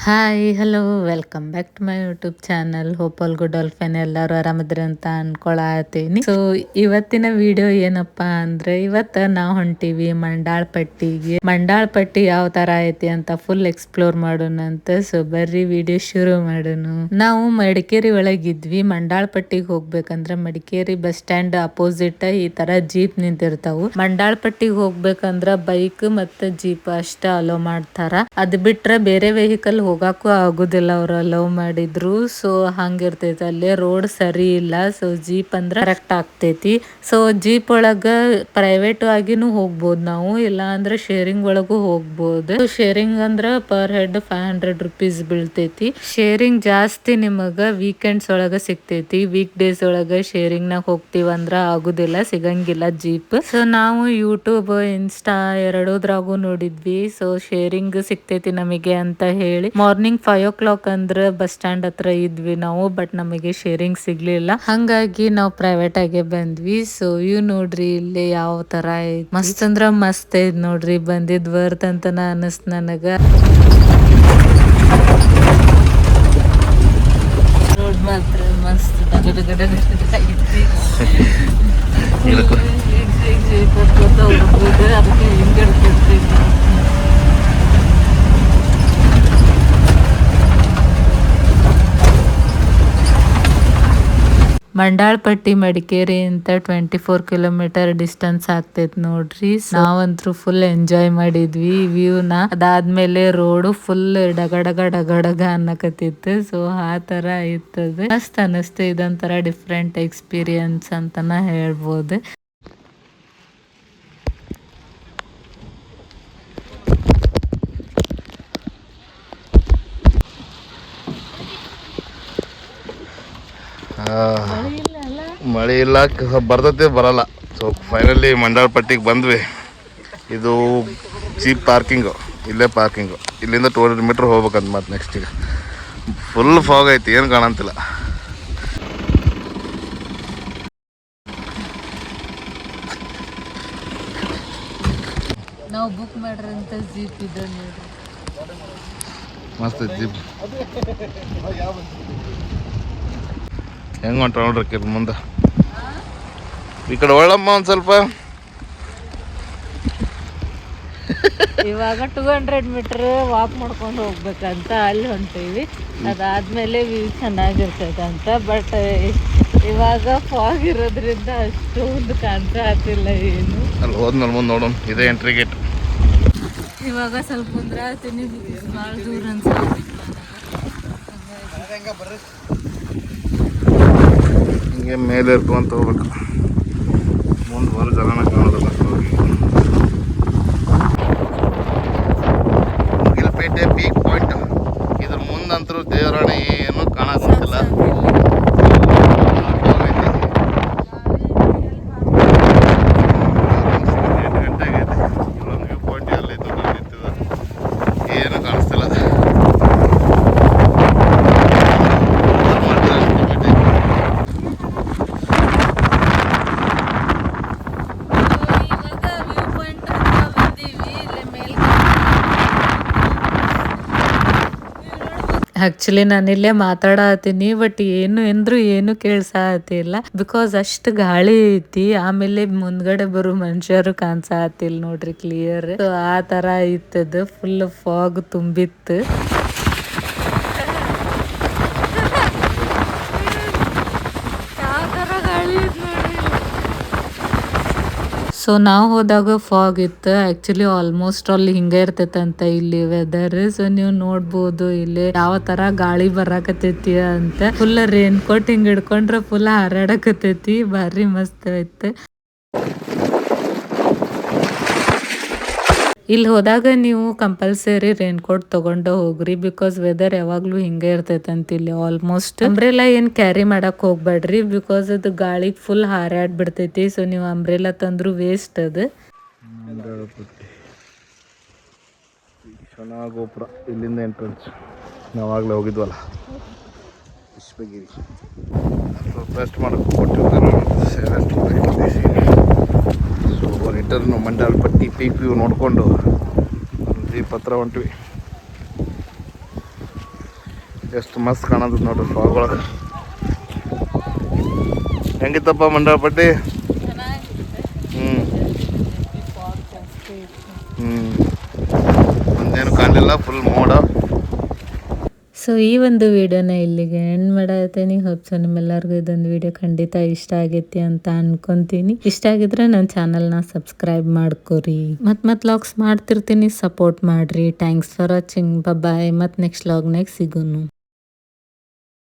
Hi hello welcome back to my YouTube channel. Hope all good all fine, ಎಲ್ಲರೂ ಆರಾಮದ್ರಿ ಅಂತ ಅನ್ಕೊಳತೀನಿ. So ಇವತ್ತಿನ video ಏನಪ್ಪಾ ಅಂದ್ರೆ, ಇವತ್ತ ನಾವು ಹೊಂಟಿವಿ ಮಂಡಾಳ್ ಪಟ್ಟಿಗೆ. ಮಂಡಾಳ್ ಪಟ್ಟಿ ಯಾವ ತರ ಐತಿ ಅಂತ ಫುಲ್ ಎಕ್ಸ್ಪ್ಲೋರ್ ಮಾಡೋಣ ಅಂತ. ಸೊ ಬರ್ರಿ ವಿಡಿಯೋ ಶುರು ಮಾಡೋಣ. ನಾವು ಮಡಿಕೇರಿ ಒಳಗಿದ್ವಿ. ಮಂಡಾಳ್ ಪಟ್ಟಿಗೆ ಹೋಗ್ಬೇಕಂದ್ರ ಮಡಿಕೇರಿ ಬಸ್ ಸ್ಟ್ಯಾಂಡ್ ಅಪೋಸಿಟ್ ಈ ತರ ಜೀಪ್ ನಿಂತಿರ್ತಾವು. ಮಂಡಾಳ್ ಪಟ್ಟಿಗೆ ಹೋಗ್ಬೇಕಂದ್ರ ಬೈಕ್ ಮತ್ತೆ ಜೀಪ್ ಅಷ್ಟ ಅಲೋ ಮಾಡ್ತಾರ. ಅದ್ ಬಿಟ್ರೆ ಬೇರೆ ವೆಹಿಕಲ್ ಹೋಗಾಕು ಆಗುದಿಲ್ಲ, ಅವ್ರು ಅಲೋ ಮಾಡಿದ್ರು. ಸೊ ಹಂಗಿರ್ತೈತಿ, ಅಲ್ಲೇ ರೋಡ್ ಸರಿ ಇಲ್ಲ. ಸೊ ಜೀಪ್ ಅಂದ್ರ ಕರೆಕ್ಟ್ ಆಗ್ತೈತಿ. ಸೊ ಜೀಪ್ ಒಳಗ ಪ್ರೈವೇಟ್ ಆಗಿನೂ ಹೋಗ್ಬೋದು ನಾವು, ಇಲ್ಲ ಅಂದ್ರೆ ಶೇರಿಂಗ್ ಒಳಗೂ ಹೋಗ್ಬೋದು. ಶೇರಿಂಗ್ ಅಂದ್ರ ಪರ್ ಹೆಡ್ 500 rupees ಬೀಳ್ತೈತಿ. ಶೇರಿಂಗ್ ಜಾಸ್ತಿ ನಿಮಗ ವೀಕೆಂಡ್ಸ್ ಒಳಗ ಸಿಗ್ತೈತಿ. ವೀಕ್ ಡೇಸ್ ಒಳಗ ಶೇರಿಂಗ್ ನಾಗ ಹೋಗ್ತಿವಂದ್ರ ಆಗುದಿಲ್ಲ, ಸಿಗಂಗಿಲ್ಲ ಜೀಪ್. ಸೊ ನಾವು ಯೂಟ್ಯೂಬ್ ಇನ್ಸ್ಟಾ ಎರಡೋದ್ರಾಗೂ ನೋಡಿದ್ವಿ. ಸೊ ಶೇರಿಂಗ್ ಸಿಗ್ತೈತಿ ನಮಗೆ ಅಂತ ಹೇಳಿ ಮಾರ್ನಿಂಗ್ 5 o'clock ಅಂದ್ರೆ ಬಸ್ ಸ್ಟ್ಯಾಂಡ್ ಹತ್ರ ಇದ್ವಿ ನಾವು. ಬಟ್ ನಮಗೆ ಶೇರಿಂಗ್ ಸಿಗ್ಲಿಲ್ಲ, ಹಂಗಾಗಿ ನಾವು ಪ್ರೈವೇಟ್ ಆಗಿ ಬಂದ್ವಿ. ಸೊ ಇವ್ ನೋಡ್ರಿ ಇಲ್ಲಿ ಯಾವ ತರ ಐತಿ, ಮಸ್ತ್ ಅಂದ್ರ ಮಸ್ತ್ ಐತ್ ನೋಡ್ರಿ. ಬಂದಿದ್ ವರ್ತ್ ಅಂತನ ಅನಸ್ತ ನನಗ. ರೋಡ್ ಮಾತ್ರ ಮಸ್ತ್ ಅದಕ್ಕೆ ಹಿಂಗಿರ್ತೈತಿ. ಮಂಡಾಳ್ ಪಟ್ಟಿ ಮಡಿಕೇರಿ ಅಂತ 24 kilometer ಡಿಸ್ಟೆನ್ಸ್ ಆಗ್ತೈತ್ ನೋಡ್ರಿ. ನಾವಂತ್ರು ಫುಲ್ ಎಂಜಾಯ್ ಮಾಡಿದ್ವಿ ವ್ಯೂನ. ಅದಾದ್ಮೇಲೆ ರೋಡ್ ಫುಲ್ ಡಗಡಗ ಡಗಡಗ ಅನ್ನಕತ್ತಿತ್ತು. ಸೊ ಆ ತರ ಇರ್ತದೆ, ಮಸ್ತ್ ಅನಸ್ತು. ಇದೊಂಥರ ಡಿಫ್ರೆಂಟ್ ಎಕ್ಸ್ಪೀರಿಯನ್ಸ್ ಅಂತನ ಹೇಳ್ಬೋದು. ಮಳೆ ಇಲ್ಲ, ಬರ್ತೈತೆ ಬರಲ್ಲ. ಸೊ ಫೈನಲಿ ಮಂಡಾಳ್ ಪಟ್ಟಿಗೆ ಬಂದ್ವಿ. ಇದು ಜೀಪ್ ಪಾರ್ಕಿಂಗು, ಇಲ್ಲೇ ಪಾರ್ಕಿಂಗು. ಇಲ್ಲಿಂದ 200 ಮೀಟ್ರ್ ಹೋಗ್ಬೇಕಂತ. ಮತ್ತೆ ನೆಕ್ಸ್ಟ್ ಈಗ ಫುಲ್ ಫಾಗ್ ಐತಿ, ಏನು ಕಾಣಂತಿಲ್ಲ. ನಾವು ಬುಕ್ ಮಾಡ್ರಂತ ಜೀಪ್ ಇದೆ ನೋಡಿ, ಮಸ್ತ್ ಐತಿ ಜೀಪ್. ಹೆಂಗೆ ಹೊಂಟ ನೋಡ್ರಿ ಮುಂದೆ. ಈ ಕಡೆ ಒಳ್ಳಮ್ಮ ಒಂದು ಸ್ವಲ್ಪ. ಇವಾಗ 200 ಮೀಟರ್ ವಾಕ್ ಮಾಡ್ಕೊಂಡು ಹೋಗ್ಬೇಕಂತ ಅಲ್ಲಿ ಹೊಂಟೀವಿ. ಅದಾದ್ಮೇಲೆ ವ್ಯೂ ಚೆನ್ನಾಗಿರ್ತೈತಂತ. ಬಟ್ ಇವಾಗ ಫಾಗ್ ಇರೋದ್ರಿಂದ ಅಷ್ಟೊಂದು ಕಾಣಿಸ್ತಿಲ್ಲ ಏನು. ಅಲ್ಲಿ ಹೋದ್ಮೇಲೆ ಮುಂದೆ ನೋಡೋಣ. ಇದೇ ಎಂಟ್ರಿ ಗೇಟ್. ಇವಾಗ ಸ್ವಲ್ಪ ಮುಂದ್ರಾತೀನಿ, ಭಾಳ ದೂರ ಅನ್ಸುತ್ತೆ. ಹಿಂಗೆ ಮೇಲೆ ಇರ್ಕೊಂತ ಹೋಗ್ಬೇಕು. ಮುಂದೆ ಬರೋ ಜನ ಕಾಣೋದಿಲ್ಲ. Mugilpete peak point. ಇದ್ರ ಮುಂದಂತರೂ ದೇವರಾಣಿ ಏನು ಕಾಣಿಸ್ತಿಲ್ಲ. ಆಕ್ಚುಲಿ ನಾನಿಲ್ಲೇ ಮಾತಾಡತ್ತೀನಿ, ಬಟ್ ಏನು ಕೇಳ್ಸಾತಿಲ್ಲ. ಬಿಕಾಸ್ ಅಷ್ಟು ಗಾಳಿ ಐತಿ. ಆಮೇಲೆ ಮುಂದ್ಗಡೆ ಬರೋ ಮನುಷ್ಯರು ಕಾಣಿಸತಿಲ್ಲ ನೋಡ್ರಿ ಕ್ಲಿಯರ್. ಸೊ ಆ ತರ ಇತ್ತದ, ಫುಲ್ ಫಾಗ್ ತುಂಬಿತ್ತು. ಸೊ ನಾವು ಹೋದಾಗ ಫಾಗ್ ಇತ್ತು. ಆಕ್ಚುಲಿ ಆಲ್ಮೋಸ್ಟ್ ಅಲ್ಲಿ ಹಿಂಗೆ ಇರ್ತೈತಂತ ಇಲ್ಲಿ ವೆದರ್. ಸೊ ನೀವು ನೋಡ್ಬೋದು ಇಲ್ಲಿ ಯಾವ ತರ ಗಾಳಿ ಬರಾಕತೈತಿ ಅಂತ. ಫುಲ್ ರೇನ್ ಕೋಟ್ ಹಿಂಗ್ ಹಿಡ್ಕೊಂಡ್ರೆ ಫುಲ್ ಹಾರಾಡಕತೈತಿ. ಭಾರಿ ಮಸ್ತ್ ಐತೆ. ಇಲ್ಲಿ ಹೋದಾಗ ನೀವು ಕಂಪಲ್ಸರಿ ರೇನ್ ಕೋಟ್ ತಗೊಂಡು ಹೋಗ್ರಿ. ಬಿಕಾಸ್ ವೆದರ್ ಯಾವಾಗ್ಲೂ ಹಿಂಗೆ ಇರ್ತೈತಂತ ಇಲ್ಲಿ ಆಲ್ಮೋಸ್ಟ್. ಅಂಬ್ರೆಲಾ ಏನ್ ಕ್ಯಾರಿ ಮಾಡಕ್ ಹೋಗ್ಬೇಡ್ರಿ, ಬಿಕಾಸ್ ಅದು ಗಾಳಿಗೆ ಫುಲ್ ಹಾರಾಡ್ ಬಿಡ್ತೈತಿ. ಸೊ ನೀವು ಅಂಬ್ರೆಲಾ ತಂದ್ರು ವೇಸ್ಟ್ ಅದು. ಗೋಪುರ ಇಲ್ಲಿಂದ ಎಂಟ್ರೆನ್ಸ್. ನಾವಾಗಲೇ ಹೋಗಿದ್ವಲ್ಲ ವಿಶ್ವಗಿರಿ. ರೆಸ್ಟ್ ಮಾಡೋಕ್ಕೆ ಕೊಟ್ಟಿರ್ತಾರೆ. ಸೊ ರಿಟರ್ನ್ ಮಂಡಾಳ್ ಪಟ್ಟಿ ಪೀಕ್ ವ್ಯೂ ನೋಡಿಕೊಂಡು ಜೀಪ್ ಹತ್ರ ಹೊಂಟ್ವಿ. ಎಷ್ಟು ಮಸ್ತ್ ಕಾಣತದ ನೋಡ್ರಿ ಫಾಗ್ ಒಳಗೆ. ಹೆಂಗಿತ್ತಪ್ಪ ಮಂಡಾಳಪಟ್ಟಿ? ಒಂದೇನು ಕಾಣಲಿಲ್ಲ, ಫುಲ್ ಮೋಡ. ಸೊ ಈ ಒಂದು ವಿಡಿಯೋನ ಇಲ್ಲಿಗೆ ಎಂಡ್ ಮಾಡತ್ತೀನಿ. ಹೋಪ್ಸೋ ನಿಮ್ಮೆಲ್ಲರಿಗೂ ಇದೊಂದು ವಿಡಿಯೋ ಖಂಡಿತ ಇಷ್ಟ ಆಗೈತಿ ಅಂತ ಅನ್ಕೊಂತೀನಿ. ಇಷ್ಟ ಆಗಿದ್ರೆ ನನ್ನ ಚಾನಲ್ನ ಸಬ್ಸ್ಕ್ರೈಬ್ ಮಾಡ್ಕೊರಿ. ಮತ್ ಲಾಗ್ಸ್ ಮಾಡ್ತಿರ್ತೀನಿ, ಸಪೋರ್ಟ್ ಮಾಡ್ರಿ. Thanks for watching. ಬಾಯ್. ಮತ್ತು ನೆಕ್ಸ್ಟ್ ಲಾಗ್ನಾಗ ಸಿಗೋನು.